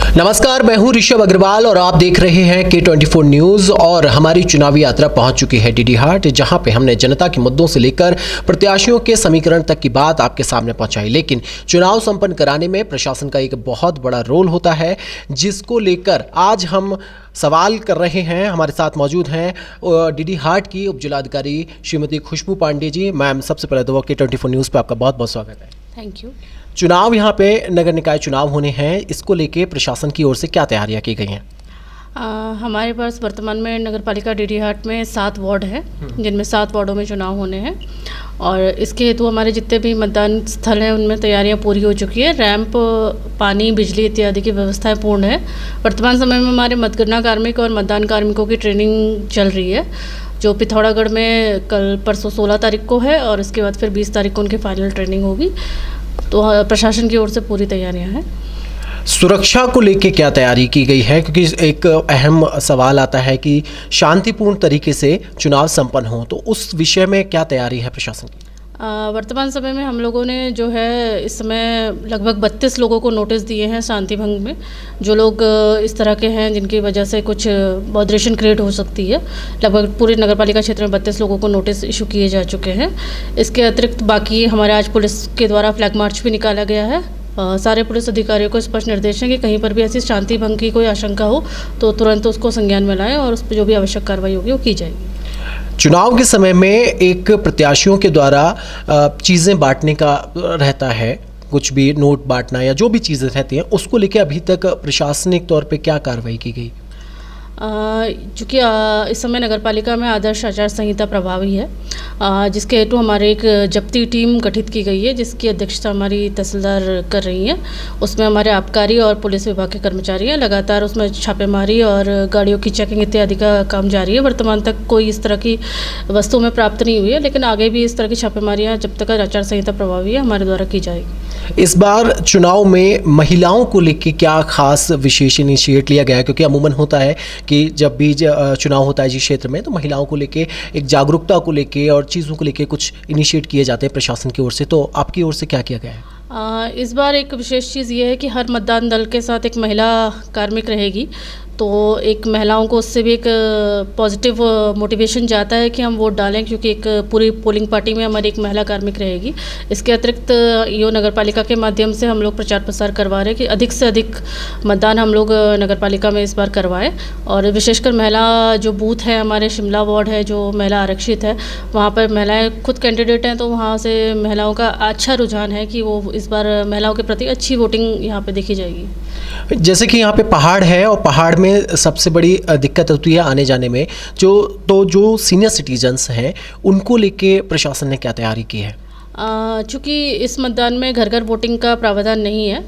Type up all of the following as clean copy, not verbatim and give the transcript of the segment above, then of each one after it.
नमस्कार, मैं हूं ऋषभ अग्रवाल और आप देख रहे हैं K24 न्यूज़। और हमारी चुनावी यात्रा पहुंच चुकी है डीडी हाट, जहां पे हमने जनता के मुद्दों से लेकर प्रत्याशियों के समीकरण तक की बात आपके सामने पहुंचाई। लेकिन चुनाव संपन्न कराने में प्रशासन का एक बहुत बड़ा रोल होता है, जिसको लेकर आज हम सवाल कर रहे हैं। हमारे साथ मौजूद हैं डीडी हाट की उप जिलाधिकारी श्रीमती खुशबू पांडे जी। मैम, सबसे पहले तो K24 न्यूज़ पे आपका बहुत बहुत स्वागत है। Thank you. चुनाव यहाँ पे नगर निकाय चुनाव होने हैं, इसको लेके प्रशासन की ओर से क्या तैयारियां की गई हैं? हमारे पास वर्तमान में नगर पालिका डीडी हाट में 7 वार्ड हैं, जिनमें 7 वार्डों में चुनाव होने हैं। और इसके हेतु हमारे जितने भी मतदान स्थल हैं उनमें तैयारियां पूरी हो चुकी है। रैंप, पानी, बिजली इत्यादि की व्यवस्थाएं पूर्ण है। वर्तमान समय में हमारे मतगणना कार्मिक और मतदान कार्मिकों की ट्रेनिंग चल रही है, जो पिथौरागढ़ में कल परसों 16 तारीख को है और इसके बाद फिर 20 तारीख को उनकी फाइनल ट्रेनिंग होगी। तो प्रशासन की ओर से पूरी तैयारियां हैं। सुरक्षा को लेके क्या तैयारी की गई है? क्योंकि एक अहम सवाल आता है कि शांतिपूर्ण तरीके से चुनाव संपन्न हो, तो उस विषय में क्या तैयारी है प्रशासन की? वर्तमान समय में हम लोगों ने जो है इस समय लगभग 32 लोगों को नोटिस दिए हैं शांति भंग में। जो लोग इस तरह के हैं जिनकी वजह से कुछ मॉडरेशन क्रिएट हो सकती है, लगभग पूरे नगर पालिका क्षेत्र में 32 लोगों को नोटिस इशू किए जा चुके हैं। इसके अतिरिक्त बाकी हमारे आज पुलिस के द्वारा फ्लैग मार्च भी निकाला गया है। सारे पुलिस अधिकारियों को स्पष्ट निर्देश है कि कहीं पर भी ऐसी शांति भंग की कोई आशंका हो तो तुरंत उसको संज्ञान में लाएं और उस पर जो भी आवश्यक कार्रवाई होगी वो की जाएगी। चुनाव के समय में एक प्रत्याशियों के द्वारा चीज़ें बांटने का रहता है, कुछ भी नोट बांटना या जो भी चीज़ें रहती हैं, उसको लेके अभी तक प्रशासनिक तौर पे क्या कार्रवाई की गई? चूँकि इस समय नगर पालिका में आदर्श आचार संहिता प्रभावी है, जिसके हेतु हमारे एक जब्ती टीम गठित की गई है, जिसकी अध्यक्षता हमारी तहसीलदार कर रही हैं। उसमें हमारे आबकारी और पुलिस विभाग के कर्मचारी हैं। लगातार उसमें छापेमारी और गाड़ियों की चेकिंग इत्यादि का काम जारी है। वर्तमान तक कोई इस तरह की वस्तु हमें प्राप्त नहीं हुई है, लेकिन आगे भी इस तरह की छापेमारियाँ जब तक आचार संहिता प्रभावी है हमारे द्वारा की जाएगी। इस बार चुनाव में महिलाओं को लेके क्या खास विशेष इनिशिएट लिया गया है? क्योंकि अमूमन होता है कि जब भी चुनाव होता है जिस क्षेत्र में, तो महिलाओं को लेके एक जागरूकता को लेके और चीज़ों को लेके कुछ इनिशिएट किए जाते हैं प्रशासन की ओर से, तो आपकी ओर से क्या किया गया है? इस बार एक विशेष चीज़ ये है कि हर मतदान दल के साथ एक महिला कार्मिक रहेगी, तो एक महिलाओं को उससे भी एक पॉजिटिव मोटिवेशन जाता है कि हम वोट डालें, क्योंकि एक पूरी पोलिंग पार्टी में हमारी एक महिला कार्मिक रहेगी। इसके अतिरिक्त ईओ नगर पालिका के माध्यम से हम लोग प्रचार प्रसार करवा रहे हैं कि अधिक से अधिक मतदान हम लोग नगर पालिका में इस बार करवाएं। और विशेषकर महिला जो बूथ है, हमारे शिमला वार्ड है जो महिला आरक्षित है, वहाँ पर महिलाएँ खुद कैंडिडेट हैं, तो वहाँ से महिलाओं का अच्छा रुझान है कि वो इस बार महिलाओं के प्रति अच्छी वोटिंग यहाँ पर देखी जाएगी। जैसे कि यहाँ पे पहाड़ है और पहाड़ में सबसे बड़ी दिक्कत होती है आने जाने में, जो सीनियर सिटीजन्स हैं उनको लेके प्रशासन ने क्या तैयारी की है? चूँकि इस मतदान में घर घर वोटिंग का प्रावधान नहीं है,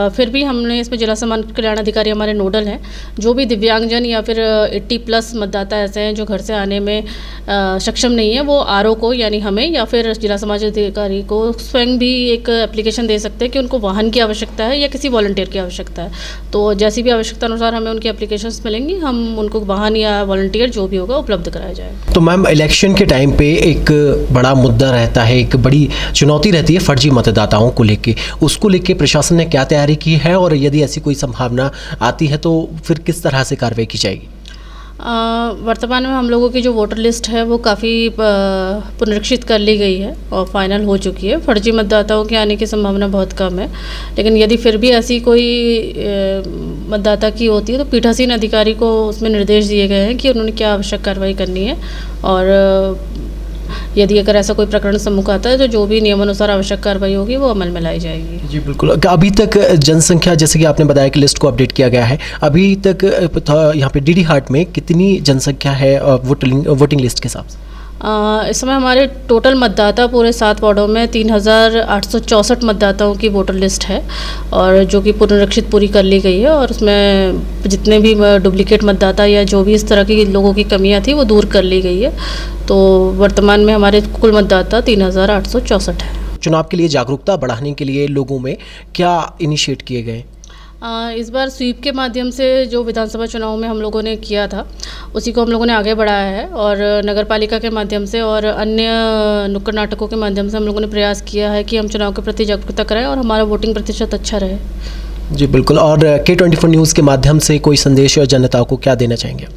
फिर भी हमने इसमें जिला सामान्य कल्याण अधिकारी हमारे नोडल हैं। जो भी दिव्यांगजन या फिर 80+ मतदाता ऐसे हैं जो घर से आने में सक्षम नहीं है, वो आरओ को यानी हमें या फिर जिला समाज अधिकारी को स्वयं भी एक एप्लीकेशन दे सकते हैं कि उनको वाहन की आवश्यकता है या किसी वॉलंटियर की आवश्यकता है। तो जैसी भी आवश्यकता अनुसार हमें उनकी एप्लीकेशंस मिलेंगी, हम उनको वाहन या वॉलंटियर जो भी होगा उपलब्ध कराया जाएगा। तो मैम, इलेक्शन के टाइम पे एक बड़ा मुद्दा रहता है, एक बड़ी चुनौती रहती है फर्जी मतदाताओं को लेके, उसको लेके प्रशासन ने क्या तैयारी की है? और यदि ऐसी कोई संभावना आती है तो फिर किस तरह से कार्रवाई की जाएगी? वर्तमान में हम लोगों की जो वोटर लिस्ट है वो काफ़ी पुनरीक्षित कर ली गई है और फाइनल हो चुकी है। फर्जी मतदाताओं के आने की संभावना बहुत कम है, लेकिन यदि फिर भी ऐसी कोई मतदाता की होती है तो पीठासीन अधिकारी को उसमें निर्देश दिए गए हैं कि उन्होंने क्या आवश्यक कार्रवाई करनी है। और यदि अगर ऐसा कोई प्रकरण सम्मुख आता है तो जो भी नियमानुसार आवश्यक कार्रवाई होगी वो अमल में लाई जाएगी। जी बिल्कुल। अभी तक जनसंख्या, जैसे कि आपने बताया कि लिस्ट को अपडेट किया गया है, अभी तक यहाँ पे डीडी हाट में कितनी जनसंख्या है वोटिंग लिस्ट के हिसाब से? इस समय हमारे टोटल मतदाता पूरे 7 वार्डों में 3864 मतदाताओं की वोटर लिस्ट है, और जो कि पुनरीक्षित पूरी कर ली गई है। और उसमें जितने भी डुप्लीकेट मतदाता या जो भी इस तरह की लोगों की कमियां थी वो दूर कर ली गई है। तो वर्तमान में हमारे कुल मतदाता 3864 है। चुनाव के लिए जागरूकता बढ़ाने के लिए लोगों में क्या इनिशिएट किए गए? इस बार स्वीप के माध्यम से जो विधानसभा चुनाव में हम लोगों ने किया था उसी को हम लोगों ने आगे बढ़ाया है, और नगर पालिका के माध्यम से और अन्य नुक्कड़ नाटकों के माध्यम से हम लोगों ने प्रयास किया है कि हम चुनाव के प्रति जागरूकता कराएं और हमारा वोटिंग प्रतिशत अच्छा रहे। जी बिल्कुल। और K24 न्यूज़ के माध्यम से कोई संदेश जनता को क्या देना चाहेंगे?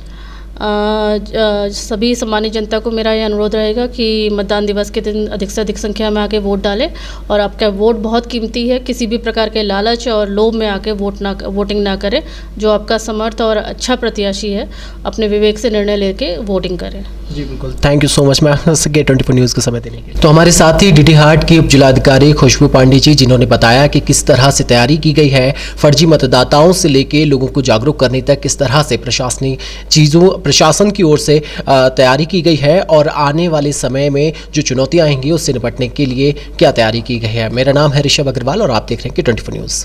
सभी सामान्य जनता को मेरा ये अनुरोध रहेगा कि मतदान दिवस के दिन अधिक से अधिक संख्या में आके वोट डालें और आपका वोट बहुत कीमती है। किसी भी प्रकार के लालच और लोभ में आके वोटिंग ना करें। जो आपका समर्थ और अच्छा प्रत्याशी है, अपने विवेक से निर्णय लेके वोटिंग करें। जी बिल्कुल। Thank you so much ma'am K24 news को समय देने के लिए। तो हमारे साथ ही DD हाट की उप जिलाधिकारी खुशबू पांडे जी, जिन्होंने बताया कि किस तरह से तैयारी की गई है, फर्जी मतदाताओं से लेके लोगों को जागरूक करने तक किस तरह से प्रशासन की ओर से तैयारी की गई है और आने वाले समय में जो चुनौतियां आएंगी उससे निपटने के लिए क्या तैयारी की गई है। मेरा नाम है ऋषभ अग्रवाल और आप देख रहे हैं K24 न्यूज़।